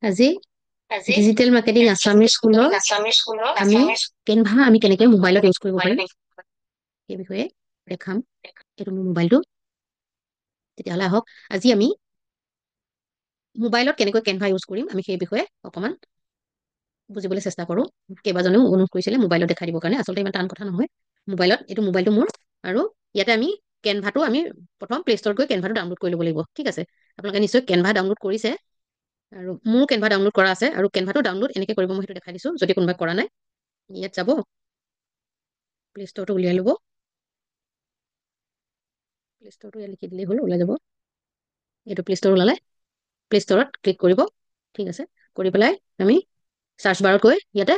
আজি digital marketing Assamese স্কুলৰ আমি কেনভা আমি কেনেকৈ মোবাইলত ইউজ কৰিব পাৰিম সেই বিষয়ে দেখাম। এইটো মোৰ মোবাইলটো। তেতিয়াহ'লে আহক আজি আমি মোবাইলত কেনেকৈ কেনভা ইউজ কৰিম আমি সেই বিষয়ে অকণমান বুজিবলৈ চেষ্টা কৰোঁ। কেইবাজনেও অনুৰোধ কৰিছিলে মোবাইলত দেখাই দিবৰ কাৰণে। আচলতে ইমান টান কথা নহয়। এইটো মোবাইলটো মোৰ, আৰু ইয়াতে আমি কেনভাটো আমি প্ৰথম প্লে ষ্টৰত গৈ কেনভাটো ডাউনলোড কৰি ল'ব লাগিব। ঠিক আছে, আপোনালোকে নিশ্চয় কেনভা ডাউনলোড কৰিছে, আৰু মোৰো কেনভা ডাউনলোড কৰা আছে। আৰু কেনভাটো ডাউনলোড এনেকৈ কৰিব মই সেইটো দেখাই দিছোঁ, যদি কোনোবাই কৰা নাই। ইয়াত যাব, প্লে ষ্টৰটো উলিয়াই ল'ব। প্লে ষ্টৰটো ইয়াত লিখি দিলেই হ'ল, ওলাই যাব। এইটো প্লে ষ্টৰ ওলালে প্লে ষ্টৰত ক্লিক কৰিব। ঠিক আছে, কৰি পেলাই আমি চাৰ্চ বাৰত গৈ ইয়াতে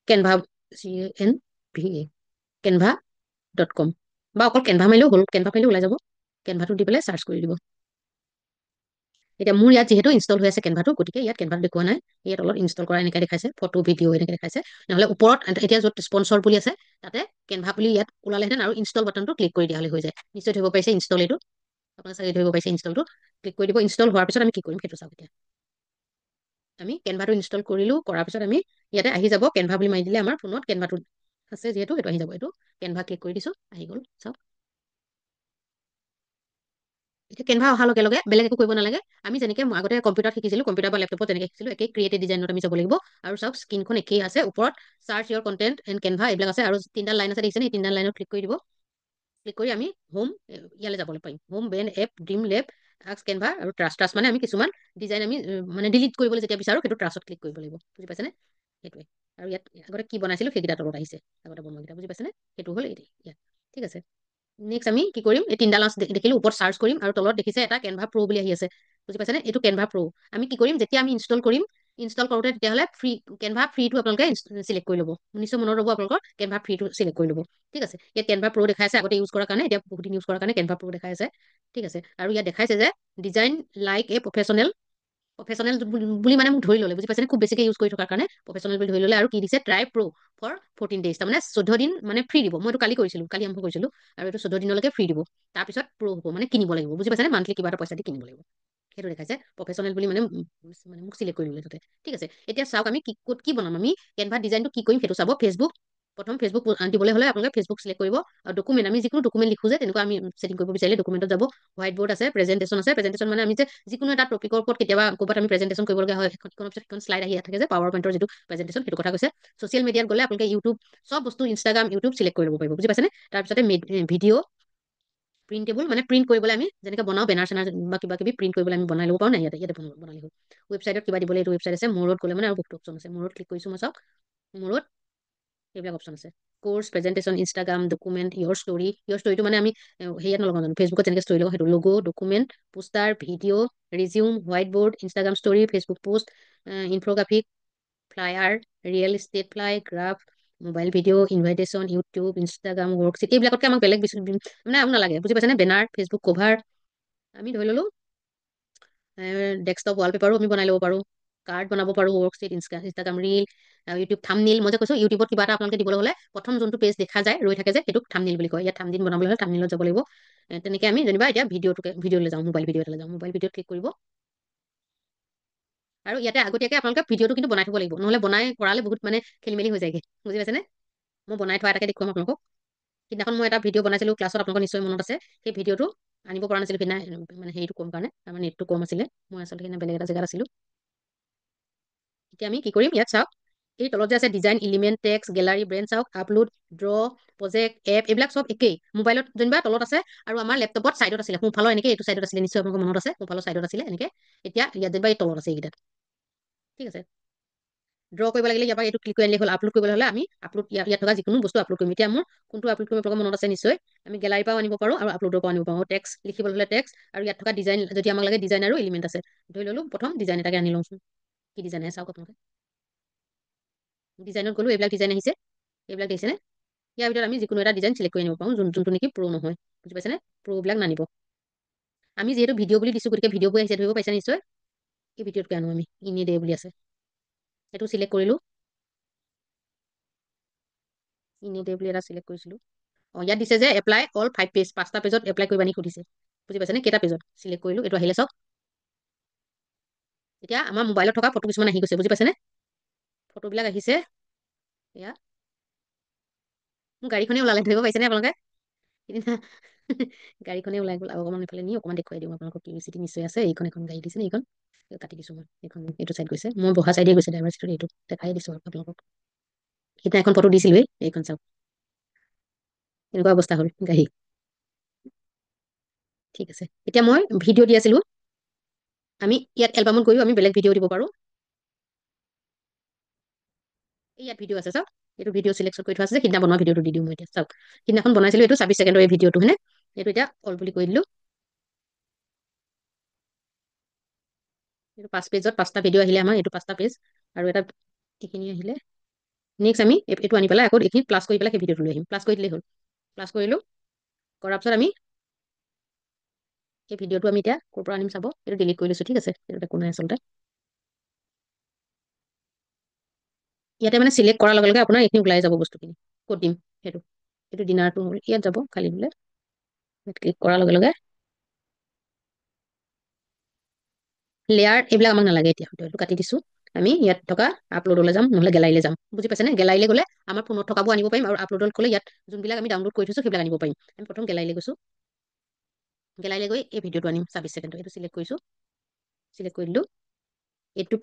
কেনভা CNVA canva.com বা অকল কেনভা মাৰিলেও হ'ল। কেনভা মাৰিলেও ওলাই যাব। কেনভাটো দি পেলাই চাৰ্চ কৰি দিব। এতিয়া মোৰ ইয়াত যিহেতু ইনষ্টল হৈ আছে কেনভাটো, গতিকে ইয়াত কেনভাটো দেখুওৱা নাই। ইয়াত অলপ ইনষ্টল কৰা এনেকৈ দেখাইছে, ফটো ভিডিঅ' এনেকৈ দেখাইছে। নহ'লে ওপৰত এতিয়া য'ত স্পনচৰ বুলি আছে তাতে কেনভা বুলি ইয়াত ওলালেহেঁতেন, আৰু ইনষ্টল বাটনটো ক্লিক কৰি দিয়া হ'লে হৈ যায়। নিশ্চয় ধৰিব পাৰিছে ইনষ্টল, এইটো আপোনাৰ চাগে ধৰিব পাৰিছে ইনষ্টলটো। ক্লিক কৰি দিব। ইনষ্টল হোৱাৰ পিছত আমি কি কৰিম সেইটো চাওক। এতিয়া আমি কেনভাটো ইনষ্টল কৰিলোঁ, কৰাৰ পিছত আমি ইয়াতে আহি যাব। কেনভা বুলি মাৰি দিলে আমাৰ ফোনত কেনভাটো আছে যিহেতু সেইটো আহি যাব। এইটো কেনভা ক্লিক কৰি দিছোঁ, আহি গ'ল। চাওক এতিয়া কেনভা অহাৰ লগে লগে বেলেগ একো কৰিব নালাগে। আমি যেনেকৈ আগতে কম্পিউটাৰত শিকিছিলোঁ, কম্পিউটাৰ বা লেপটপত যেনেকৈ শিকিছিলোঁ, একেই ক্ৰিয়েট ডিজাইনত আমি যাব লাগিব। আৰু চাওক স্ক্ৰীনখন একেই আছে। ওপৰত search your content and Canva এইবিলাক আছে, আৰু তিনিটা লাইন আছে দেখিছেনে? এই তিনিটা লাইনত ক্লিক কৰি দিব। ক্লিক কৰি আমি হোম ইয়ালৈ যাবলৈ পাৰিম। হোম, ব্ৰেণ্ড, এপ, ড্ৰিম লেব, আক্স কেনভা আৰু ট্ৰাষ্ট। ট্ৰাষ্ট মানে আমি কিছুমান ডিজাইন আমি মানে ডিলিট কৰিবলৈ যেতিয়া বিচাৰোঁ, সেইটো ট্ৰাষ্টত ক্লিক কৰিব লাগিব। বুজি পাইছেনে? সেইটোৱে। আৰু ইয়াত আগতে কি বনাইছিলোঁ সেইকেইটা তলত আহিছে, আগতে বনোৱাকেইটা। বুজি পাইছেনে? সেইটো হ'ল ইয়াত। ঠিক আছে, নেক্সট আমি কি কৰিম? এই তিনিটা লাইন দেখিলোঁ, ওপৰত চাৰ্চ কৰিম, আৰু তলত দেখিছে এটা কেনভা প্ৰ' বুলি আহি আছে। বুজি পাইছেনে? এইটো কেনভা প্ৰ'। আমি কি কৰিম? যেতিয়া আমি ইনষ্টল কৰিম, ইনষ্টল কৰোঁতে তেতিয়াহ'লে কেনভা ফ্ৰীটো আপোনালোকে চিলেক্ট কৰি ল'ব। নিশ্চয় মনত ৰ'ব আপোনালোকৰ, কেনভা ফ্ৰীটো চিলেক্ট কৰি ল'ব। ঠিক আছে, ইয়াত কেনভা প্ৰ' দেখাই আছে আগতে ইউজ কৰাৰ কাৰণে। এতিয়া বহুত দিন ইউজ কৰাৰ কাৰণে কেনভা প্ৰ' দেখাই আছে। ঠিক আছে, আৰু ইয়াত দেখাইছে যে design like a professional. Professional বুলি মানে মোক ধৰি ল'লে। বুজি পাইছেনে? খুব বেছিকৈ ইউজ কৰি থকাৰ কাৰণে প্ৰফেচনেল বুলি ধৰি ল'লে। আৰু কি দিছে? ট্ৰাই প্ৰ' ফৰ 14 days, তাৰমানে 14 দিন মানে ফ্ৰী দিব। মই এইটো কালি কৰিছিলোঁ, কালি আৰম্ভ কৰিছিলোঁ, আৰু এইটো 14 দিনলৈকে ফ্ৰী দিব। তাৰপিছত প্ৰ' হ'ব, মানে কিনিব লাগিব। বুজি পাইছেনে? মান্থলি কিবা এটা পইচা দি কিনিব লাগিব। সেইটো দেখাইছে প্ৰফেচনেল বুলি, মানে মোক চিলেক্ট কৰি ল'লে তাতে। ঠিক আছে, এতিয়া চাওক আমি ক'ত কি বনাম। আমি কেনভা ডিজাইনটো কি কৰিম সেইটো চাব। ফেচবুক, প্ৰথম ফেচবুক দিবলৈ হ'লে আপোনালোকে ফেচবুক চিলেক্ট কৰিব। আৰু ডকুমেণ্ট, আমি যিকোনো ডকুমেণ্ট লিখোঁ যে, তেনেকুৱা আমি ছেটিং কৰিব বিচাৰিলে ডকুমেণ্টত যাব। হোৱাইট বৰ্ড আছে, প্ৰেজেণ্টেশ্যন আছে। প্ৰেজেণ্টেশ্যন মানে আমি যে যিকোনো এটা টপিকৰ ওপৰত কেতিয়াবা ক'ৰবাত আমি প্ৰেজেণ্টেশ্যন কৰিবলগীয়া হয়, ইখনৰ পিছত সিখন শ্লাইড আহি থাকে যে, পাৱাৰ পইণ্টৰ যিটো প্ৰেজেণ্টেশ্যন, সেইটো কথা কৈছে। ছ'চিয়েল মিডিয়াত গ'লে আপোনালোকে ইউটিউব, চব বস্তু ইনষ্টাগ্ৰাম, ইউটিউব চিলেক্ট কৰি ল'ব পাৰিব। বুজি পাইছেনে? তাৰপিছতে ভিডিঅ', প্ৰিণ্টেবল মানে প্ৰিণ্ট কৰিবলৈ আমি যেনেকৈ বনাওঁ, বেনাৰ চেনাৰ বা কিবা কিবি প্ৰিণ্ট কৰিবলৈ আমি বনাই ল'ব পাৰোঁ নাই, ইয়াতে বনালে হ'ল। ৱেবছাইটত কিবা দিবলৈ এইটো ৱেবছাইট আছে। মোৰত গ'লে মানে আৰু বহুত অপশ্যন আছে। মোৰত ক্লিক কৰিছোঁ মই, চাওক মোৰত এইবিলাক অপশ্যন আছে। কোৰ্চ, প্ৰেজেণ্টেশ্যন, ইনষ্টাগ্ৰাম, ডকুমেণ্ট, ইয়ৰ ষ্টৰি। ইয়ৰ ষ্টৰিটো মানে আমি হেৰিয়াত নলগাওঁ জানো, ফেচবুকত যেনেকৈ ষ্টৰি লগাওঁ সেইটো। Logo, document, poster, video', resume, white board, Instagram story, Facebook post, infographic, flyer, real estate fly, graph, mobile video', invitation, YouTube, Instagram, worksheet, এইবিলাকতকৈ আমাক বেলেগ মানে আমাক নালাগে। বুজি পাইছেনে? বেনাৰ, ফেচবুক কভাৰ, আমি ধৰি ল'লোঁ ডেস্কটপ ৱালপেপাৰো আমি বনাই ল'ব পাৰোঁ। কাৰ্ড বনাব পাৰোঁ, worksheet, Instagram reel, YouTube thumbnail. মই যে কৈছোঁ ইউটিউবত কিবা এটা আপোনালোকে দিবলৈ হ'লে প্ৰথম যোনটো পেজ দেখা যায়, ৰৈ থাকে যে, সেইটোক থাম্বনেইল বুলি কয়। ইয়াত থাম্বনেইল বনাবলৈ হ'লে থাম্বনেইলত যাব লাগিব। তেনেকৈ আমি যেনিবা এতিয়া ভিডিঅ'লৈ যাওঁ, মোবাইল ভিডিঅ' এটালৈ যাওঁ। মোবাইল ভিডিঅ'ত ক্লিক কৰিব, আৰু ইয়াতে আগতীয়াকৈ আপোনালোকে ভিডিঅ'টো কিন্তু বনাই থ'ব লাগিব, নহ'লে বনাই কৰালে বহুত মানে খেলি মেলি হৈ যায়গৈ। বুজি পাইছেনে? মই বনাই থোৱা এটাকে দেখুৱাম আপোনালোকক। সিদিনাখন মই এটা ভিডিঅ' বনাইছিলোঁ ক্লাছত, আপোনালোকৰ নিশ্চয় মনত আছে। সেই ভিডিঅ'টো আনিব পৰা নাছিলোঁ সিদিনা, মানে হেৰিটো কম কাৰণে, আমাৰ নেটটো কম আছিলে। মই আচলতে সিদিনা বেলেগ এটা জেগাত আছিলোঁ। এতিয়া আমি কি কৰিম? ইয়াত চাওক, এই তলত যে আছে design, element, text, gallery, brand, চাওক আপলোড, ড্ৰ, প্ৰজেক্ট, এপ, এইবিলাক চব একেই। মোবাইলত যেনিবা তলত আছে, আৰু আমাৰ লেপটপত চাইডত আছিলে, সোঁফালৰ এনেকৈ এইটো চাইডত আছিলে, নিশ্চয় আপোনালোকৰ মনত আছে। সোঁফালৰ চাইডত আছিলে এনেকৈ। এতিয়া ইয়াত যেনিবা এই তলত আছে এইকেইটাত। ঠিক আছে, ড্ৰ কৰিব লাগিলে ইয়াৰ পৰা এইটো ক্লিক কৰি আনিলে হ'ল। আপলোড কৰিবলৈ হ'লে আমি আপলোড, ইয়াত থকা যিকোনো বস্তু আপলোড কৰিম। এতিয়া মোৰ কোনটো আপলোড কৰিম আপোনালোকৰ মনত আছে নিশ্চয়। আমি গেলাৰীৰ পৰাও আনিব পাৰোঁ, আৰু আপলোডৰ পৰাও আনিব পাৰোঁ। টেক্সট লিখিবলৈ হ'লে টেক্সট, আৰু ইয়াত থকা ডিজাইন যদি আমাক লাগে, ডিজাইন আৰু এলিমেণ্ট আছে। ধৰি ল'লোঁ প্ৰথম ডিজাইন এটাকে আনি লওঁচোন। কি ডিজাইন আহে চাওক আপোনালোকে। ডিজাইনত গ'লোঁ, এইবিলাক ডিজাইন আহিছে, এইবিলাক দেখিছেনে? ইয়াৰ ভিতৰত আমি যিকোনো এটা ডিজাইন চিলেক্ট কৰি আনিব পাৰোঁ, যোনটো নেকি প্ৰ' নহয়। বুজি পাইছেনে? প্ৰ'বিলাক নানিব। আমি যিহেতু ভিডিঅ' বুলি দিছোঁ, গতিকে ভিডিঅ'বোৰ আহিছে, ধৰিব পাইছে নিশ্চয়। এই ভিডিঅ'টোকে আনো আমি, ইনে দে বুলি আছে, সেইটো চিলেক্ট কৰিলোঁ। ইনে দে বুলি এটা চিলেক্ট কৰিছিলোঁ। ইয়াত দিছে যে এপ্লাই অল 5 পেজ, 5টা পেজত এপ্লাই কৰিবা নি সুধিছে। বুজি পাইছেনে? কেইটা পেজত চিলেক্ট কৰিলোঁ, এইটো আহিলে চাওক। এতিয়া আমাৰ মোবাইলত থকা ফটো কিছুমান আহি গৈছে, বুজি পাইছেনে? ফটোবিলাক আহিছে এয়া। মোৰ গাড়ীখনে ওলালে, ধৰিব পাৰিছেনে আপোনালোকে? সিদিনা গাড়ীখনে ওলাই গ'ল। আৰু অকণমান এইফালে নি অকণমান দেখুৱাই দিওঁ আপোনালোকক। কিউৰিচিটি নিশ্চয় আছে। এইখন এখন গাড়ী দিছে নে? এইখন কাটি দিছোঁ মই। এইখন এইটো চাইড গৈছে, মই বহা চাইডে গৈছে ড্ৰাইভাৰ চিটত। এইটো দেখাই দিছোঁ আৰু আপোনালোকক। সিদিনা এখন ফটো দিছিলোৱেই, এইখন চাওক। এনেকুৱা অৱস্থা হ'ল গাড়ী। ঠিক আছে, এতিয়া মই ভিডিঅ' দি আছিলোঁ। আমি ইয়াত এলবামত গৈও আমি বেলেগ ভিডিঅ' দিব পাৰোঁ। ইয়াত ভিডিঅ' আছে চাওক। এইটো ভিডিঅ' চিলেকশ্যন কৰি থোৱা আছে যে, সিদিনা বনোৱা ভিডিঅ'টো দি দিওঁ মই এতিয়া। চাওক, সিদিনাখন বনাইছিলোঁ, এইটো 26 ছেকেণ্ডৰ এই ভিডিঅ'টো হয়নে? এইটো এতিয়া অল বুলি কৈ দিলোঁ। এইটো 5 পেজত 5টা ভিডিঅ' আহিলে আমাৰ, এইটো 5টা পেজ। আৰু এটা এইখিনি আহিলে। নেক্সট আমি এইটো আনি পেলাই আকৌ এইখিনি প্লাছ কৰি পেলাই সেই ভিডিঅ'টো লৈ আহিম। প্লাছ কৰি দিলেই হ'ল। প্লাছ কৰিলোঁ, কৰাৰ পিছত আমি এই ভিডিঅ'টো আমি এতিয়া ক'ৰ পৰা আনিম চাব। এইটো ডিলিট কৰি লৈছোঁ, ঠিক আছে? এইটো একো নাই আচলতে। ইয়াতে মানে চিলেক্ট কৰাৰ লগে লগে আপোনাৰ এইখিনি ওলাই যাব বস্তুখিনি। ক'ত দিম সেইটো। এইটো ডিনাৰটো হ'ল, ইয়াত যাব খালি বোলে। ক্লিক কৰাৰ লগে লগে লেয়াৰ এইবিলাক আমাক নালাগে এতিয়া। এইটো কাটি দিছোঁ। আমি ইয়াত থকা আপলোডলৈ যাম, নহ'লে গেলাৰীলৈ যাম। বুজি পাইছেনে? গেলাৰীলৈ গ'লে আমাৰ ফোনত থকাবোৰ আনিব পাৰিম, আৰু আপলোডত গ'লে ইয়াত যোনবিলাক আমি ডাউনলোড কৰি থৈছোঁ সেইবিলাক আনিব পাৰিম। আমি প্ৰথম গেলাৰীলৈ গৈছোঁ। গেলাৰীলৈ গৈ এই ভিডিঅ'টো আনিম 26 ছেকেণ্ডৰ। এইটো চিলেক্ট কৰিছোঁ, চিলেক্ট কৰি দিলোঁ। এইটো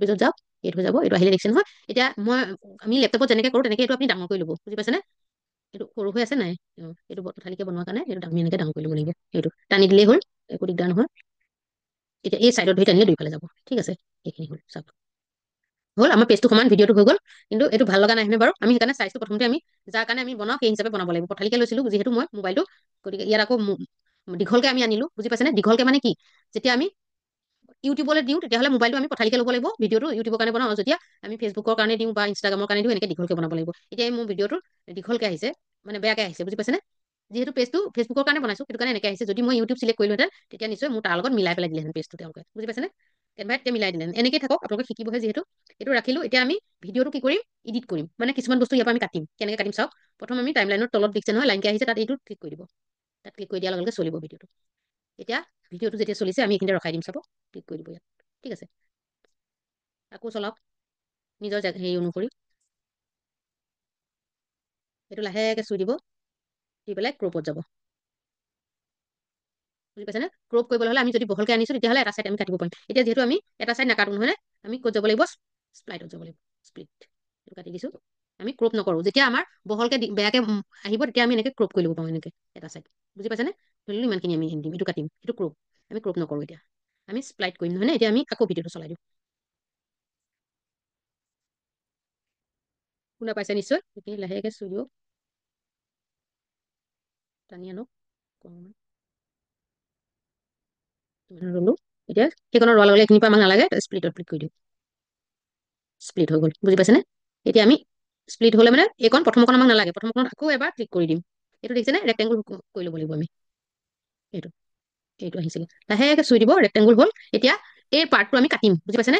পেজত যাওক। এইটো হৈ যাব। এইটো আহিলে দেখিছে নহয়? এতিয়া আমি লেপটপত যেনেকৈ কৰোঁ তেনেকৈ এইটো আপুনি ডাঙৰ কৰি ল'ব। বুজি পাইছেনে? এইটো সৰু হৈ আছে নাই? এইটো খালিকৈ বনোৱাৰ কাৰণে এইটো আমি এনেকৈ ডাঙৰ কৰি ল'ব লাগিব। এইটো টানি দিলেই হ'ল, একো দিগদাৰ নহয়। এতিয়া এই চাইডত ধৰি টানিলে দুইফালে যাব, ঠিক আছে? এইখিনি হ'ল, চাওক। হ'ল আমাৰ পেজটো সমান, ভিডিঅ'টো হৈ গ'ল। কিন্তু এইটো ভাল লগা নাই হয়নে বাৰু? আমি সেইকাৰণে চাইজটো প্ৰথমতে আমি যাৰ কাৰণে আমি বনাওঁ সেই হিচাপে বনাব লাগিব। পঠালিকে লৈছিলোঁ যিহেতু মই মোবাইলটো, গতিকে ইয়াত আকৌ দীঘলকে আমি আনিলোঁ। বুজি পাইছেনে? দীঘলকে মানে কি? যেতিয়া আমি ইউটিউবলৈ দিওঁ তেতিয়াহ'লে মোবাইলটো আমি পঠালিকে ল'ব লাগিব। ভিডিঅ'টো ইউটিউবৰ কাৰণে বনাওঁ, আৰু যেতিয়া আমি ফেচবুকৰ কাৰণে দিওঁ বা ইনষ্টাগ্ৰামৰ কাৰণে দিওঁ, এনেকৈ দীঘলকে বনাব লাগিব। এতিয়া মোৰ ভিডিঅ'টো দীঘলকে আহিছে, মানে বেয়াকে আহিছে। বুজি পাইছেনে? যিহেতু পেজটো ফেচবুকৰ কাৰণে বনাইছোঁ, সেইটো কাৰণে এনেকৈ আহিছে। যদি মই ইউটিউব চিলেক্ট কৰিলোহেঁতেন তেতিয়া নিশ্চয় মোৰ তাৰ লগত মিলাই পেলাই দিলেহেঁতেন পেজটো তেওঁলোকে। বুজি পাইছেনে? কেনভাত এতিয়া মিলাই দিলে। এনেকৈ থাকক, আপোনালোকে শিকিবহে যিহেতু। এইটো ৰাখিলোঁ। এতিয়া আমি ভিডিঅ'টো কি কৰিম? এডিট কৰিম। মানে কিছুমান বস্তু ইয়াৰ পৰা আমি কাটিম। কেনেকৈ কাটিম চাওক। প্ৰথম আমি টাইমলাইনৰ তলত দেখিছে নহয় লাইনকৈ আহিছে, তাত এইটো ক্লিক কৰি দিব। তাত ক্লিক কৰি দিয়াৰ লগে লগে চলিব ভিডিঅ'টো। এতিয়া ভিডিঅ'টো যেতিয়া চলিছে আমি এইখিনিতে ৰখাই দিম, চাব। ক্লিক কৰি দিব ইয়াত, ঠিক আছে? আকৌ চলাওক নিজৰ হেৰি অনুসৰি। এইটো লাহেকৈ চুই দিব, দি পেলাই ক্ৰপত যাব। বুজি পাইছেনে? ক্ৰপ কৰিবলৈ হ'লে আমি যদি বহলকৈ আনিছোঁ তেতিয়াহ'লে এটা চাইড আমি কাটিব পাৰিম। এতিয়া যিহেতু আমি এটা চাইড নাকাটো নহয়নে? আমি ক'ত যাব লাগিব? স্প্লাইটত যাব লাগিব। স্প্লিট এইটো কাটি দিছোঁ। আমি ক্ৰপ নকৰোঁ। যেতিয়া আমাৰ বহলকৈ বেয়াকৈ আহিব তেতিয়া আমি এনেকৈ ক্ৰপ কৰি ল'ব পাৰোঁ, এনেকৈ এটা চাইড। বুজি পাইছেনে? ধৰি ললোঁ ইমানখিনি আমি দিম, এইটো কাটিম, এইটো ক্ৰপ। আমি ক্ৰপ নকৰোঁ এতিয়া। আমি স্প্লাইট কৰিম নহয়নে? এতিয়া আমি আকৌ ভিডিঅ'টো চলাই দিওঁ। শুনা পাইছে নিশ্চয়? এইখিনি লাহেকৈ চুই দিয়ক, টানি আনক অকণমান। ৰ'লো। এতিয়া সেইখনৰ ৰোৱাৰ লগে লগে এইখিনিৰ পৰা আমাক নালাগে, স্প্লিটত ক্লিক কৰি দিওঁ। স্প্লিট হৈ গ'ল। বুজি পাইছেনে? এতিয়া আমি স্প্লিট হ'লে মানে এইকণ প্ৰথমকণ আমাক নালাগে। প্ৰথমকণত আকৌ এবাৰ ক্লিক কৰি দিম। এইটো দেখিছেনে? ৰেক্টেংগুল কৰি ল'ব লাগিব আমি। এইটো এইটো আহিছিলে, লাহেকৈ চুই দিব, ৰেক্টেংগুল হ'ল। এতিয়া এই পাৰ্টটো আমি কাটিম। বুজি পাইছেনে?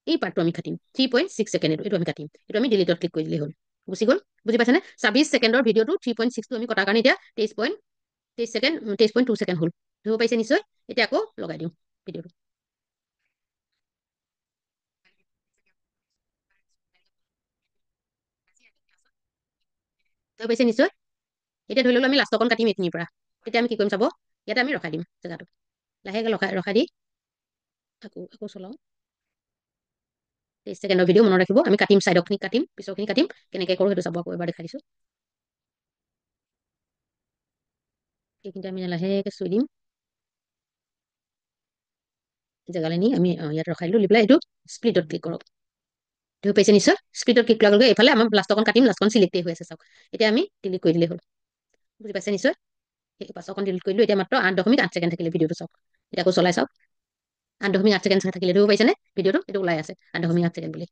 এই পাৰ্টটো আমি কাটিম। 3.6 ছেকেণ্ড এইটো আমি কাটিম। এইটো আমি ডিলিটত ক্লিক কৰি দিলেই হ'ল। গুচি গ'ল। বুজি পাইছেনে? 26 ছেকেণ্ডৰ ভিডিঅ'টো 3.6টো আমি কটাৰ কাৰণে এতিয়া 23 ছেকেণ্ড, 23.2 ছেকেণ্ড হ'ল। ধৰিব পাৰিছে নিশ্চয়? এতিয়া আকৌ লগাই দিওঁ ভিডিঅ'টো। ধৰিব পাৰিছে নিশ্চয়? এতিয়া ধৰি ললোঁ আমি লাষ্টকণ কাটিম এইখিনিৰ পৰা। তেতিয়া আমি কি কৰিম চাব। ইয়াতে আমি ৰখাই দিম জেগাটো। লাহেকৈ ৰখাই দি আকৌ আকৌ চলাওঁ। 23 ছেকেণ্ডৰ ভিডিঅ' মনত ৰাখিব। আমি কাটিম, চাইডৰখিনি কাটিম, পিছৰখিনি কাটিম। কেনেকৈ কৰোঁ সেইটো চাব। আকৌ এবাৰ দেখাই দিছোঁ। এইখিনিতে আমি লাহেকৈ চুই দিম। জেগালৈ নি আমি ইয়াত ৰখাই দিলোঁ। দি পেলাই এইটো স্প্লিটত ক্লিক কৰক। ধৰিব পাৰিছে নিশ্চয়? স্প্লিটত ক্লিক কৰাৰ লগে লগে এইফালে আমাৰ লাষ্টকণ কাটিম, লাষ্টকণ চিলেক্টেই হৈ আছে চাওক। এতিয়া আমি ডিলিট কৰি দিলেই হ'ল। বুজি পাইছে নিশ্চয়? সেই পাছৰকণ ডিলিট কৰি দিলোঁ। এতিয়া মাত্ৰ 8.8 ছেকেণ্ড থাকিলে ভিডিঅ'টো চাওক। এতিয়া আকৌ চলাই চাওক। 8.8 ছেকেণ্ড থাকিলে ধৰিব পাৰিছেনে? ভিডিঅ'টো এইটো ওলাই আছে 8.8 ছেকেণ্ড বুলি।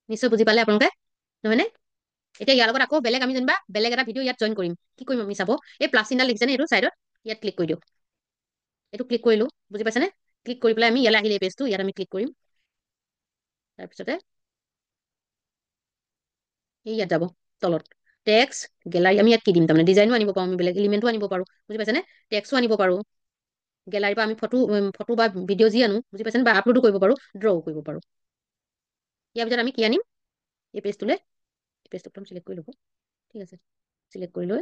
নিশ্চয় বুজি পালে আপোনালোকে? নহয়নে? এতিয়া ইয়াৰ লগত আকৌ বেলেগ আমি যেনিবা বেলেগ এটা ভিডিঅ' ইয়াত জইন কৰিম। কি কৰিম আমি চাব। এই প্লাছ চিনডাল দেখিছেনে? এইটো চাইডত ইয়াত ক্লিক কৰি দিয়ক। এইটো ক্লিক কৰিলোঁ। বুজি পাইছেনে? ক্লিক কৰি পেলাই আমি ইয়ালৈ আহিলে এই পেজটো ইয়াত আমি ক্লিক কৰিম। তাৰপিছতে এই ইয়াত যাব তলত টেক্সট গেলাৰী। আমি ইয়াত কি দিম? তাৰমানে ডিজাইনো আনিব পাৰোঁ, আমি বেলেগ এলিমেণ্টো আনিব পাৰোঁ। বুজি পাইছেনে? টেক্সটো আনিব পাৰোঁ। গেলাৰীৰ পৰা আমি ফটো বা ভিডিঅ' যি আনো, বুজি পাইছেনে, বা আপলোডো কৰিব পাৰোঁ, ড্ৰও কৰিব পাৰোঁ। ইয়াৰ পিছত আমি কি আনিম, এই পেজটোলৈ, এই পেজটো একদম চিলেক্ট কৰি ল'ব, ঠিক আছে। চিলেক্ট কৰি লৈ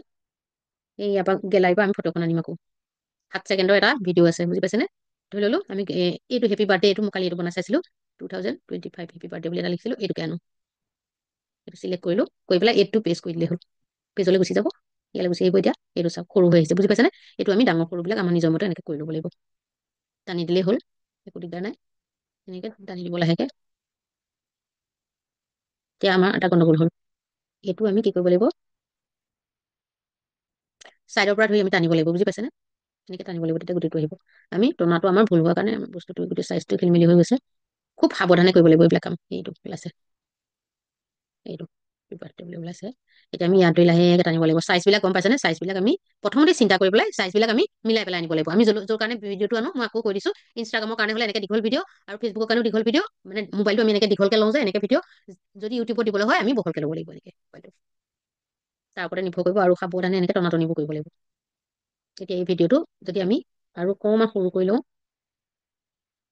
এই ইয়াৰ পৰা গেলাৰীৰ পৰা আমি ফটোখন আনিম আকৌ। 7 ছেকেণ্ডৰ এটা ভিডিঅ' আছে, বুজি পাইছেনে। ধৰি ল'লো আমি এইটো হেপী বাৰ্থডে, এইটো মই কালি এইটো বনাই চাইছিলোঁ, 2025 হেপী বাৰ্থডে বুলি এটা লিখিছিলোঁ, এইটোকে আনো। এইটো চিলেক্ট কৰিলোঁ, কৰি পেলাই এইটো পেজ কৰি দিলে হ'ল। পেজলৈ গুচি যাব, ইয়ালৈ গুচি আহিব। এতিয়া এইটো চাওক সৰু হৈ আহিছে, বুজি পাইছেনে। এইটো আমি ডাঙৰ সৰুবিলাক আমাৰ নিজৰ মতে এনেকৈ কৰি ল'ব লাগিব। টানি দিলেই হ'ল, একো দিগদাৰ নাই। এনেকৈ টানি দিব লাহেকৈ। এতিয়া আমাৰ এটা গণ্ডগোল হ'ল। এইটো আমি কি কৰিব লাগিব, চাইডৰ পৰা ধৰি আমি টানিব লাগিব, বুজি পাইছেনে। এনেকৈ টানিব লাগিব, তেতিয়া গোটেইটো আহিব। আমি টনাটো আমাৰ ভুল হোৱাৰ কাৰণে বস্তুটো গোটেই চাইজটো খেলি মেলি হৈ গৈছে। খুব সাৱধানে কৰিব লাগিব এইবিলাক কাম। এইটো ওলাইছে, এইটো বাৰ্থডে ওলাইছে। এতিয়া আমি ইয়াত লাহেকৈ টানিব লাগিব। চাইজবিলাক গম পাইছেনে, চাইজবিলাক আমি প্ৰথমতে চিন্তা কৰি পেলাই চাইজবিলাক আমি মিলাই পেলাই আনিব লাগিব। আমি য'ৰ কাৰণে ভিডিঅ'টো আনো, মই আকৌ কৈ দিছোঁ, ইনষ্টাগ্ৰামৰ কাৰণে হ'লে এনেকৈ দীঘল ভিডিঅ' আৰু ফেচবুকৰ কাৰণেও দীঘল ভিডিঅ', মানে মোবাইলটো আমি এনেকৈ দীঘলকৈ লওঁ যে, এনেকৈ ভিডিঅ'। যদি ইউটিউবত দিবলৈ হয় আমি বহলকৈ ল'ব লাগিব, এনেকৈ মোবাইলটো। তাৰ ওপৰতে নিৰ্ভৰ কৰিব আৰু সাৱধানে এনেকৈ টনাটনিবোৰ কৰিব লাগিব। এতিয়া এই ভিডিঅ'টো যদি আমি আৰু অকণমান সৰু কৰি লওঁ,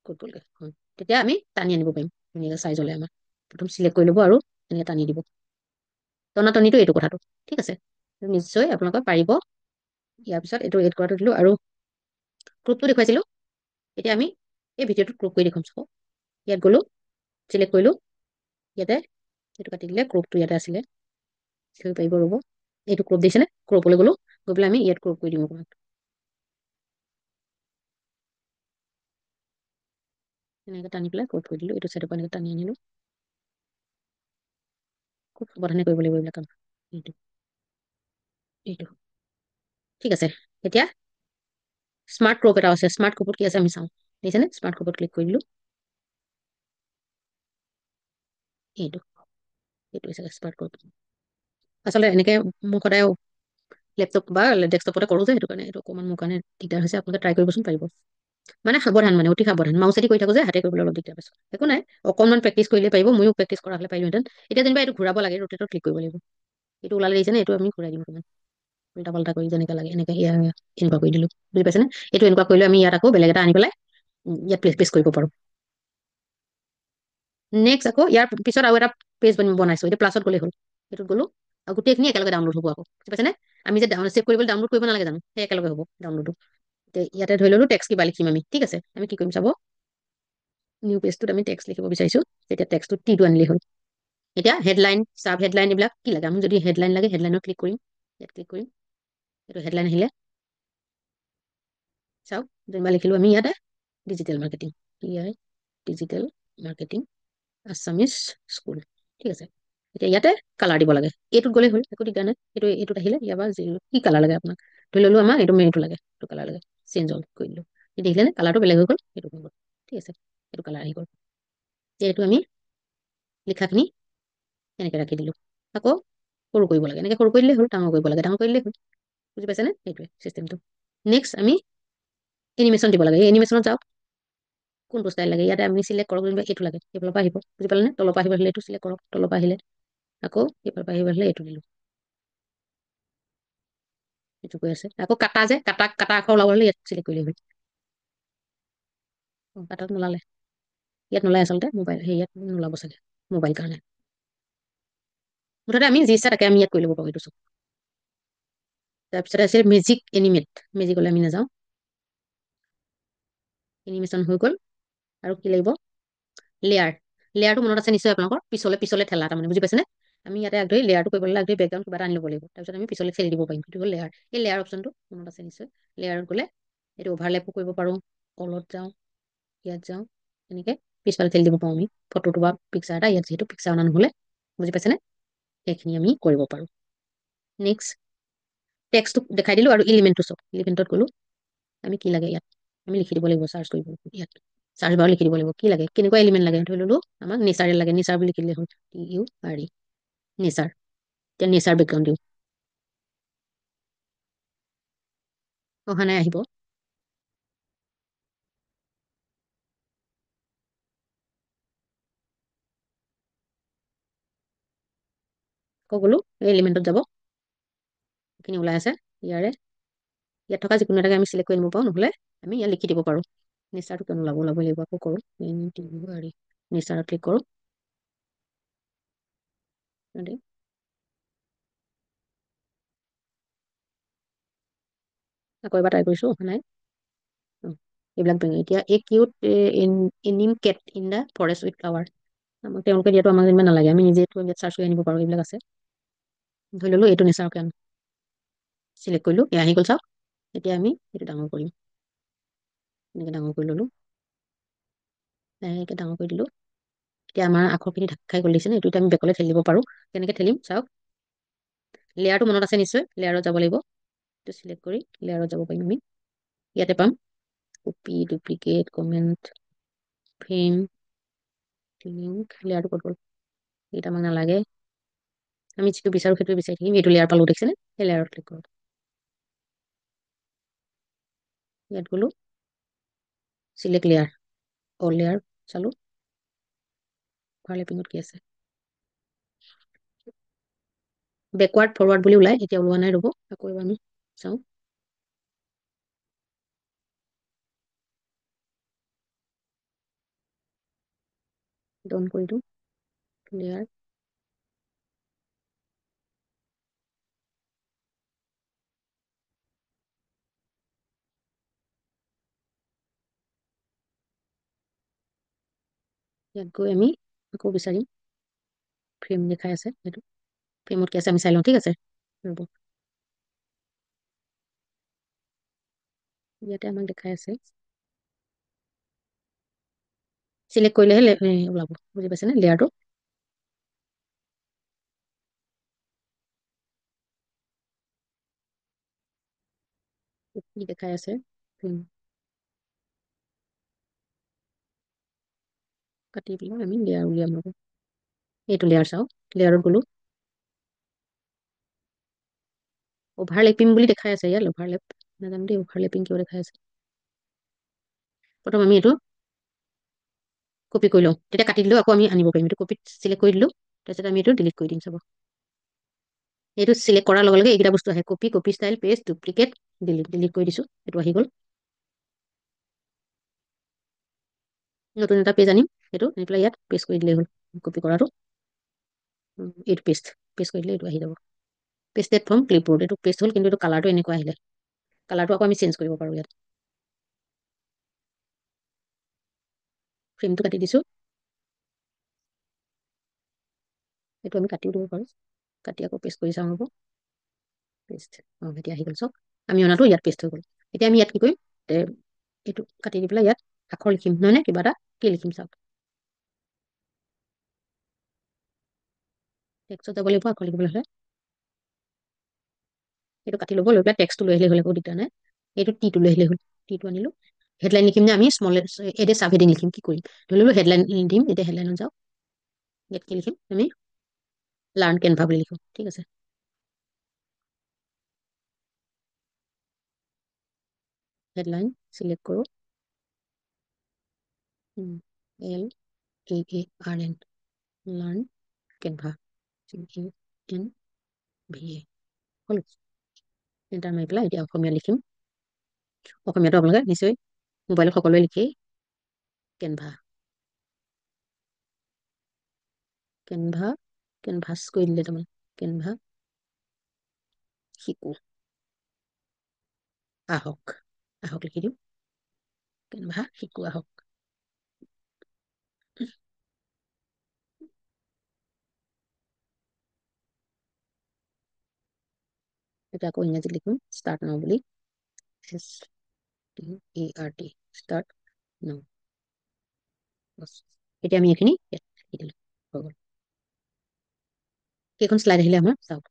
ক'ত গ'লগৈ, তেতিয়া আমি টানি আনিব পাৰিম ধুনীয়াকৈ চাইজলৈ। আমাৰ প্ৰথম চিলেক্ট কৰি ল'ব আৰু এনেকৈ টানি দিব। টনাটনিটো এইটো কথাটো, ঠিক আছে। নিশ্চয় আপোনালোকে পাৰিব। ইয়াৰ পিছত এইটো এড কৰাটো দিলোঁ আৰু গ্ৰুপটো দেখুৱাইছিলোঁ। এতিয়া আমি এই ভিডিঅ'টোত ক্ৰপ কৰি দেখুৱাম। চাব, ইয়াত গ'লোঁ, চিলেক্ট কৰিলোঁ, ইয়াতে এইটো কাটি দিলে, ক্ৰপটো ইয়াতে আছিলে, থৈ পাৰিব। ৰ'ব, এইটো ক্ৰপ দিছেনে, ক্ৰপলৈ গ'লোঁ, গৈ পেলাই আমি ইয়াত ক্ৰপ কৰি দিম অকণমান। এনেকৈ টানি পেলাই ক্ৰপ কৰি দিলোঁ। এইটো চাইডৰ পৰা এনেকৈ টানি আনিলোঁ। খুব সাৱধানে কৰিব লাগিব এইবিলাক কাম। এইটো এইটো ঠিক আছে। এতিয়া স্মাৰ্ট ক্ৰপ এটা আছে, স্মাৰ্ট ক্ৰপত কি আছে আমি চাওঁ, দেখিছেনে। স্মাৰ্ট ক্ৰপত ক্লিক কৰি দিলোঁ। এইটো এইটো হৈছে স্মাৰ্ট ক্ৰপ। আচলতে এনেকৈ মোৰ সদায় লেপটপ বা ডেস্কটপতে কৰোঁ যে, সেইটো কাৰণে এইটো অকণমান মোৰ কাৰণে দিগদাৰ হৈছে। আপোনালোকে ট্ৰাই কৰিবচোন, পাৰিব। মানে সাৱধান, মানে অতি সাৱধান। মাউচেদি কৰি থাকোঁ যে, হাতে কৰিবলৈ অলপ দিগদাৰ পাইছোঁ। একো নাই, অকণমান প্ৰেক্টিচ কৰিলে পাৰিব। ময়ো প্ৰেক্টিচ কৰা হ'লে পাৰিলোহেঁতেন। এতিয়া যেনিবা এইটো ঘূৰাব লাগে, ৰোটেটত ক্লিক কৰিব লাগিব। এইটো ওলালে দিছেনে, এইটো আমি ঘূৰাই দিম অকণমান, উল্টা পাল্টা কৰি যেনেকৈ লাগে এনেকৈ। এনেকুৱা কৰি দিলোঁ, বুজি পাইছেনে। এইটো এনেকুৱা কৰিলে আমি ইয়াত আকৌ বেলেগ এটা আনি পেলাই ইয়াত পেষ্ট কৰিব পাৰোঁ। নেক্সট আকৌ ইয়াৰ পিছত আৰু এটা পেজ বনাইছোঁ। এতিয়া প্লাছত গ'লেই হ'ল, এইটোত গ'লোঁ আৰু গোটেইখিনি একেলগে ডাউনলোড হ'ব আকৌ, বুজি পাইছেনে। আমি যে ছেভ কৰিবলৈ ডাউনলোড কৰিব নালাগে জানো, সেই একেলগে হ'ব ডাউনলোডটো। ইয়াতে ধৰি ল'লোঁ টেক্সট কিবা লিখিম আমি, ঠিক আছে। আমি কি কৰিম চাব, নিউ পেজটোত আমি টেক্সট লিখিব বিচাৰিছোঁ। তেতিয়া টেক্সটটো টিটো আনিলেই হ'ল। এতিয়া হেডলাইন, চাব হেডলাইন, এইবিলাক কি লাগে। আমি যদি হেডলাইন লাগে, হেডলাইনত ক্লিক কৰিম, ইয়াত ক্লিক কৰিম। এইটো হেডলাইন আহিলে, চাওক যেনিবা লিখিলোঁ আমি ইয়াতে digital marketing, digital marketing Assamese school, ঠিক আছে। এতিয়া ইয়াতে কালাৰ দিব লাগে। এইটোত গ'লেই হ'ল, একো দিগদাৰ নাই। এইটোত আহিলে ইয়াৰ পৰা কি কালাৰ লাগে আপোনাক, ধৰি ল'লোঁ আমাক এইটো লাগে, এইটো কালাৰ লাগে, চেঞ্জ হ'ল কৰি দিলোঁ। দেখিলেনে কালাৰটো বেলেগ হৈ গ'ল, এইটো হৈ গ'ল, ঠিক আছে। এইটো কালাৰ আহি গ'ল। এইটো আমি লিখাখিনি এনেকৈ ৰাখি দিলোঁ। আকৌ সৰু কৰিব লাগে, এনেকৈ সৰু কৰি দিলেই হ'ল। ডাঙৰ কৰিব লাগে, ডাঙৰ কৰি দিলেই হ'ল, বুজি পাইছেনে। সেইটোৱে চিষ্টেমটো। নেক্সট আমি এনিমেশ্যন দিব লাগে। এই এনিমেশ্যনত যাওক, কোনটো ষ্টাইল লাগে ইয়াতে আমি চিলেক্ট কৰক। যেনিবা এইটো লাগে, এইফালৰ পৰা আহিব, বুজি পালেনে। তলৰ পৰা আহিব আহিলে এইটো চিলেক্ট কৰক, তলৰ পৰা আহিলে আকৌ এইফালৰ পৰা আহিব আহিলে এইটো দিলোঁ। এইটো কৈ আছে আকৌ কাটা, যে কাটা আখৰ ওলাব হ'লে ইয়াত চিলেক্ট কৰিলে হ'ল। কাটাত নোলালে, ইয়াত নোলায় আচলতে, মোবাইল ইয়াত নোলাব চাগে, মোবাইল কাৰণে। মুঠতে আমি যি ইচ্ছা তাকে আমি ইয়াত কৰি ল'ব পাৰোঁ। এইটো চব তাৰপিছতে আছে মেজিক এনিমেট, মেজিকলৈ আমি নাযাওঁ। এনিমেশ্যন হৈ গ'ল। আৰু কি লাগিব, লেয়াৰটো মনত আছে নিশ্চয় আপোনালোকৰ, পিছলে ঠেলা, তাৰমানে বুজি পাইছেনে। আমি ইয়াতে আগধৰি লেয়াৰটো কৰিবলৈ আগধৰি বেকগ্ৰাউণ্ড কিবা এটা আনি ল'ব লাগিব। তাৰপিছত আমি পিছলে ঠেলি দিব পাৰিম। সেইটো হ'ল লেয়াৰ। এই লেয়াৰ অপশ্যনটো মনত আছে নিশ্চয়। লেয়াৰত গ'লে এইটো অভাৰলেপো কৰিব পাৰোঁ। তলত যাওঁ, ইয়াত যাওঁ, এনেকৈ পিছফালে ঠেলি দিব পাৰোঁ আমি ফটোটো বা পিকচাৰ এটা। ইয়াত যিহেতু পিকচাৰ অনা নহ'লে, বুজি পাইছেনে, সেইখিনি আমি কৰিব পাৰোঁ। নেক্সট টেক্সটটো দেখাই দিলোঁ আৰু এলিমেণ্টটো চাওক। এলিমেণ্টত গ'লোঁ, আমি কি লাগে ইয়াত আমি লিখি দিব লাগিব, চাৰ্চ কৰিব ইয়াত চাৰ্চ বাৰ লিখি দিব লাগিব কি লাগে, কেনেকুৱা এলিমেণ্ট লাগে। ধৰি ল'লোঁ আমাক নেচাৰেল লাগে, নেচাৰ বুলি লিখিলে হ'ল, TURE নেচাৰ। এতিয়া নেচাৰ বেকগ্ৰাউণ্ড দিওঁ, অহা নাই, আহিব। আকৌ গ'লোঁ, এই এলিমেণ্টত যাব, এইখিনি ওলাই আছে। ইয়াত থকা যিকোনো এটাকে আমি চিলেক্ট কৰি নিব পাৰোঁ, নহ'লে আমি ইয়াত লিখি দিব পাৰোঁ। নেচাৰটো কিয় ওলাব লাগিব, আকৌ কৰোঁ নেচাৰত ক্লিক কৰোঁ। আকৌ এবাৰ ট্ৰাই কৰিছোঁ, অহা নাই। এইবিলাক এতিয়া a cute anime cat in the forest with flower. তেওঁলোকে দিয়াটো আমাক ইমান নালাগে, আমি নিজে চাৰ্চ কৰি আনিব পাৰোঁ। এইবিলাক আছে, ধৰি ললো এইটো নেচাৰকে আনো, চিলেক্ট কৰিলোঁ, এয়া আহি গ'ল চাওক। এতিয়া আমি এইটো ডাঙৰ কৰিম, এনেকৈ ডাঙৰ কৰি ল'লোঁ, এনেকৈ ডাঙৰ কৰি দিলোঁ। এতিয়া আমাৰ আখৰখিনি ঢাক খাই গ'ল, দিছে এইটো আমি বেকলৈ ঠেলি দিব পাৰোঁ। কেনেকৈ ঠেলিম চাওক। লেয়াৰটো মনত আছে নিশ্চয়, লেয়াৰত যাব লাগিব, এইটো চিলেক্ট কৰি লেয়াৰত যাব পাৰিম আমি। ইয়াতে পাম copy, duplicate, comment, frame, link. লেয়াৰটো ক'ত গ'ল, এইটো আমাক নালাগে, আমি যিটো বিচাৰোঁ সেইটোৱে বিচাৰি থাকিম। এইটো লেয়াৰ পালোঁ, দেখিছেনে? সেই লেয়াৰত ক্লিক কৰোঁ, ইয়াত গ'লো, চিলেক্ট লেয়াৰ, অল লেয়াৰ চালোঁ, অভাৰলেপিঙত কি আছে, বেকৱাৰ্ড ফৰৱাৰ্ড বুলি ওলাই, এতিয়া ওলোৱা নাই, ৰ'ব আকৌ এবাৰ আমি চাওঁ। ডন কৰি দিওঁ লেয়াৰ, ইয়াত গৈ আমি আকৌ বিচাৰিম, ফ্ৰেম দেখাই আছে, সেইটো ফ্ৰেমত কি আছে আমি চাই লওঁ, ঠিক আছে, ৰ'ব। ইয়াতে আমাক দেখাই আছে, চিলেক্ট কৰিলেহে ওলাব, বুজি পাইছেনে? লেয়াৰটো কি দেখাই আছে, কাটি পেলাই আমি লেয়াৰ উলিয়াম, ল'ব এইটো লেয়াৰ চাওঁ, লেয়াৰত গ'লো, অভাৰলেপিং বুলি দেখাই আছে ইয়াত, অভাৰলেপ নাজানো দেই, অভাৰলেপিং কিয় দেখাই আছে। প্ৰথম আমি এইটো কপি কৰি লওঁ, তেতিয়া কাটি দিলেও আকৌ আমি আনিব পাৰিম। এইটো কপিত চিলেক্ট কৰি দিলোঁ, তাৰপিছত আমি এইটো ডিলিট কৰি দিম, চাব। এইটো চিলেক্ট কৰাৰ লগে লগে এইকেইটা বস্তু আহে, copy, copy style, paste, duplicate, delete. Delete কৰি দিছোঁ, এইটো আহি গ'ল। নতুন এটা পেজ আনিম, সেইটো আনি পেলাই ইয়াত পেষ্ট কৰি দিলেই হ'ল, কপি কৰাটো। এইটো পেষ্ট পেষ্ট কৰি দিলে এইটো আহি যাব, পেষ্টেড ফ্ৰম ক্লিপবোৰ্ড। এইটো পেষ্ট হ'ল, কিন্তু এইটো কালাৰটো এনেকুৱা আহিলে, কালাৰটো আকৌ আমি চেঞ্জ কৰিব পাৰোঁ ইয়াত। ফ্ৰেমটো কাটি দিছোঁ, এইটো আমি কাটিও দিব পাৰোঁ, কাটি আকৌ পেষ্ট কৰি চাওঁ, হ'ব পেষ্ট। এতিয়া আহি গ'ল চাওক, আমি অনাটো ইয়াত পেষ্ট হৈ গ'ল। এতিয়া আমি ইয়াত কি কৰিম, এইটো কাটি দি পেলাই ইয়াত আখৰ লিখিম, নহয় নে? কিবা এটা কি লিখিম চাওক, টেক্সটত যাব লাগিব, আখৰ লিখিবলৈ হ'লে এইটো কাটি ল'ব, লৈ পেলাই টেক্সটটো লৈ আহিলে হ'ল, একো দিগদাৰ নাই। এইটো টিটো লৈ আহিলে হ'ল, টিটো আনিলোঁ। হেডলাইন লিখিম নে আমি স্মল এডে চাব হেডিং লিখিম, কি কৰিম? ধৰি ললোঁ হেডলাইন দিম, এতিয়া হেডলাইনত যাওঁ, ইয়াত কি লিখিম আমি, লাৰ্ণ কেনভা বুলি লিখোঁ, ঠিক আছে। হেডলাইন চিলেক্ট কৰোঁ, LARN, লাৰ্ণ কেনভা, CANVA হ'ল। এণ্টাৰ মাৰি পেলাই এতিয়া অসমীয়া লিখিম, অসমীয়াটো আপোনালোকে নিশ্চয় মোবাইলত সকলোৱে লিখেই, কেনভা, কেনভা, কেনভাছ কৰি দিলে তাৰমানে, কেনভা শিকো, আহক, আহক লিখি দিওঁ, কেনভা শিকো আহক। এতিয়া আকৌ ইংৰাজীত লিখিম, ষ্টাৰ্ট নাও বুলি, START, ষ্টাৰ্ট নাও। এতিয়া আমি এইখিনি লিখি দিলোঁ, হৈ গ'ল। কেইখন শ্লাইড আহিলে আমাৰ চাওক।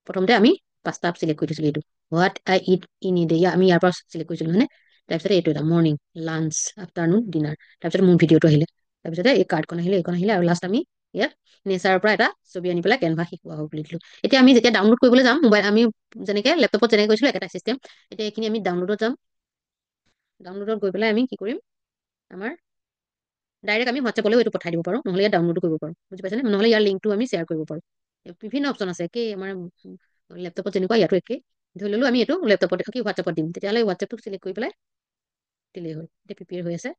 প্ৰথমতে আমি 5টা চিলেক্ট কৰি থৈছিলোঁ, এইটো what I it in a day, আমি ইয়াৰ পৰা চিলেক্ট কৰিছিলোঁ, হয়নে? তাৰপিছতে এইটো এটা মৰ্ণিং, লাঞ্চ, আফটাৰনুন, ডিনাৰ, তাৰপিছত মোৰ ভিডিঅ'টো আহিলে, তাৰপিছতে এই কাৰ্ডখন আহিলে, এইখন আহিলে, আৰু লাষ্ট আমি ইয়াত নেচাৰৰ পৰা এটা ছবি আনি পেলাই কেনভা শিকোৱা হওক বুলি দিলোঁ। এতিয়া আমি যেতিয়া ডাউনলোড কৰিবলৈ যাম, মোবাইল আমি যেনেকে লেপটপত যেনেকে কৰিছিলোঁ, একেটা চিষ্টেম। এতিয়া এইখিনি আমি ডাউনলোডত যাম, ডাউনলোডত গৈ পেলাই আমি কি কৰিম, আমাৰ ডাইৰেক্ট আমি হোৱাটছএপলৈও এইটো পঠাই দিব পাৰোঁ, নহ'লে ইয়াত ডাউনলোডো কৰিব পাৰোঁ, বুজি পাইছেনে? নহ'লে ইয়াৰ লিংকটো আমি শ্বেয়াৰ কৰিব পাৰোঁ। বিভিন্ন অপশ্যন আছে, একেই আমাৰ লেপটপত যেনেকুৱা ইয়াতো একেই। ধৰি ললোঁ আমি এইটো লেপটপত কি হোৱাটছএপত দিম, তেতিয়াহ'লে হোৱাটছএপটো চিলেক্ট কৰি পেলাই দিলেই হ'ল। এতিয়া প্ৰিপেয়াৰ হৈ আছে।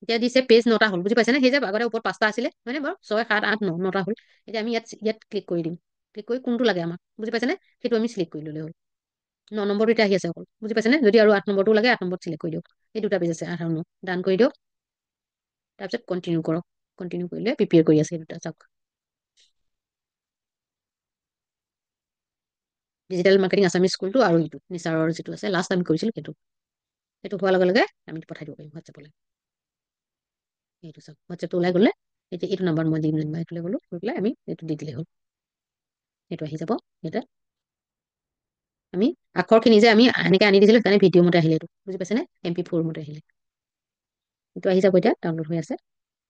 এতিয়া দিছে পেজ 9টা হ'ল, বুজি পাইছেনে? সেই যে আগতে ওপৰত 5টা আছিলে হয়নে বাৰু? 6, 7, 8, 9, 9টা হ'ল। এতিয়া আমি ইয়াত ক্লিক কৰি দিম। ক্লিক কৰি কোনটো লাগে আমাক, বুজি পাইছেনে? সেইটো আমি চিলেক্ট কৰি ল'লে হ'ল। 9 নম্বৰটো এতিয়া আহি আছে অকল, বুজি পাইছেনে? যদি আৰু 8 নম্বৰটো লাগে 8 নম্বৰত চিলেক্ট কৰি দিয়ক। এই দুটা পেজ আছে 8 আৰু 9, ডান কৰি দিয়ক। তাৰপিছত কণ্টিনিউ কৰক। কণ্টিনিউ কৰিলে প্ৰিপেয়াৰ কৰি আছে এই দুটা, চাওক। ডিজিটেল মাৰ্কেটিং আছামিজ স্কুলটো আৰু এইটো নিচাৰৰ যিটো আছে লাষ্ট আমি কৰিছিলোঁ সেইটো। সেইটো হোৱাৰ লগে লগে আমি পঠাই দিব পাৰিম হোৱাটছএপলৈ। এইটো চাওক, হোৱাটছএপটো ওলাই গ'লে এতিয়া এইটো নাম্বাৰ মই দিম যেনিবা, এইটোলৈ গ'লো, গৈ পেলাই আমি এইটো দি দিলেই হ'ল। এইটো আহি যাব ইয়াতে। আমি আখৰখিনি যে আমি এনেকৈ আনি দিছিলোঁ, সেইকাৰণে ভিডিঅ' মতে আহিলে এইটো, বুজি পাইছেনে? MP4 মতে আহিলে। এইটো আহি যাব, এতিয়া ডাউনলোড হৈ আছে।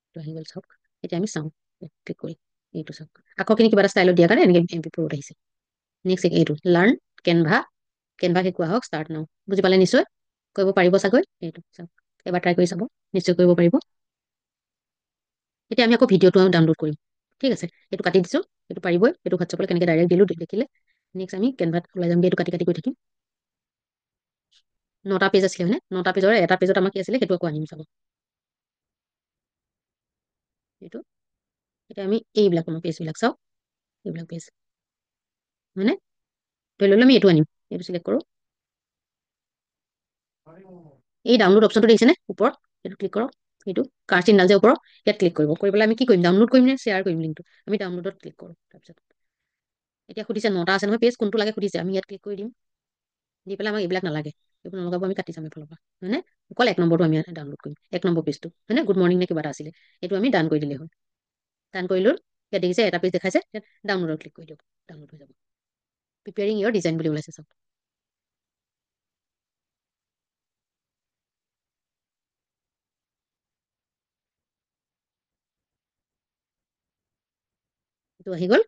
এইটো আহি গ'ল, চাওক। এতিয়া আমি চাওঁ ক্লিক কৰি। এইটো চাওক, আখৰখিনি কিবা এটা ষ্টাইলত দিয়াৰ কাৰণে এনেকৈ MP4 আহিছে। নেক্সট এইটো লাৰ্ণ কেনভা। কেনভা শিকোৱা হওক, ষ্টাৰ্ট নাও। বুজি পালে নিশ্চয়? কৰিব পাৰিব চাগৈ। এইটো চাওক, এবাৰ ট্ৰাই কৰি চাব, নিশ্চয় কৰিব পাৰিব। এতিয়া আমি আকৌ ভিডিঅ'টো ডাউনলোড কৰিম। ঠিক আছে, এইটো কাটি দিছোঁ, এইটো পাৰিবই। এইটো হোৱাটছএপলৈ কেনেকৈ ডাইৰেক্ট দিলোঁ দেখিলে। নেক্সট আমি কেনভাত ওলাই যামগৈ, এইটো কাটি কাটি গৈ থাকিম। 9টা পেজ আছিলে হয়নে? 9টা পেজৰ এটা পেজত আমাক কি আছিলে সেইটো আকৌ আনিম চাব। এইটো এতিয়া আমি এইবিলাক পেজবিলাক চাওঁ, এইবিলাক পেজ হয়নে? ধৰি ললে আমি এইটো আনিম, এইটো চিলেক্ট কৰোঁ। এই ডাউনলোড অপশ্যনটো দেখিছেনে ওপৰত? এইটো ক্লিক কৰক। এইটো কাৰ চিহ্ন যে ওপৰত, ইয়াত ক্লিক কৰিব। কৰি পেলাই আমি কি কৰিম? ডাউনলোড কৰিম নে শ্বেয়াৰ কৰিম লিংকটো? আমি ডাউনলোডত ক্লিক কৰোঁ। তাৰপিছত এতিয়া সুধিছে 9টা আছে নহয় পেজ, কোনটো লাগে সুধিছে। আমি ইয়াত ক্লিক কৰি দিম। দি পেলাই আমাক এইবিলাক নালাগে, এইবোৰ নলগাব, আমি কাটি যাম এফালৰ পৰা হয়নে? অকল 1 নম্বৰটো আমি ডাউনলোড কৰিম, 1 নম্বৰ পেজটো হয়নে? গুড মৰ্ণিং নে কিবা এটা আছিলে, এইটো আমি ডান কৰি দিলে হ'ল। ডান কৰিলো, ইয়াত দেখিছে এটা পেজ দেখাইছে, ডাউনলোডত ক্লিক কৰি দিয়ক, ডাউনলোড হৈ যাব। প্ৰিপেয়াৰিং ইয়ৰ ডিজাইন বুলি ওলাইছে চাওক। এইটো আহি গ'ল।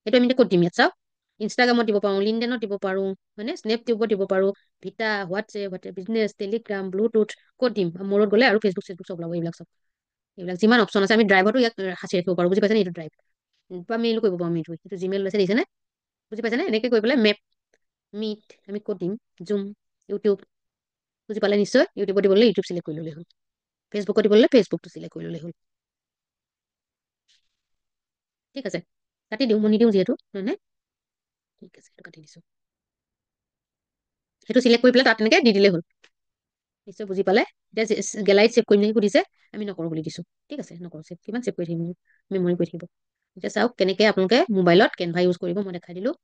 এইটো আমি এতিয়া ক'ত দিম? ইয়াত চাওক, ইনষ্টাগ্ৰামত দিব পাৰোঁ, লিংকডইনত দিব পাৰোঁ হয়নে? স্নেপটিউবত দিব পাৰোঁ, Vita, WhatsApp business, Telegram, Bluetooth, ক'ত দিম? মূৰত গ'লে আৰু ফেচবুক চেচবুক চব ওলাব। এইবিলাক চব, এইবিলাক যিমান অপশ্যন আছে আমি ড্ৰাইভতো ইয়াক সাঁচি ৰাখিব পাৰোঁ, বুজি পাইছেনে? এইটো ড্ৰাইভ বা মেইল কৰিব পাৰোঁ আমি। এইটো জিমেইল লৈছে দেখিছেনে? বুজি পাইছেনে? এনেকৈ কৰি পেলাই মেপ, মিট আমি ক'ত দিম? জুম, ইউটিউব, বুজি পালে নিশ্চয়? ইউটিউবত দিবলৈ ইউটিউব চিলেক্ট কৰি ল'লে হ'ল। ফেচবুকত দিবলৈ ফেচবুকটো চিলেক্ট কৰি ল'লে হ'ল। ঠিক আছে, কাটি দিওঁ, মই নিদিওঁ যিহেতু হয়নে? ঠিক আছে, সেইটো কাটি দিছোঁ। সেইটো চিলেক্ট কৰি পেলাই তাত তেনেকৈ দি দিলে হ'ল। নিশ্চয় বুজি পালে? এতিয়া গেলাৰীত ছেভ কৰিম নেকি সুধিছে, আমি নকৰোঁ বুলি দিছোঁ। ঠিক আছে, নকৰোঁ ছেভ, কিমান ছেভ কৰি থাকিম, মেমৰি কৰি থাকিব। এতিয়া চাওক কেনেকৈ আপোনালোকে মোবাইলত কেনভা ইউজ কৰিব মই দেখাই দিলোঁ।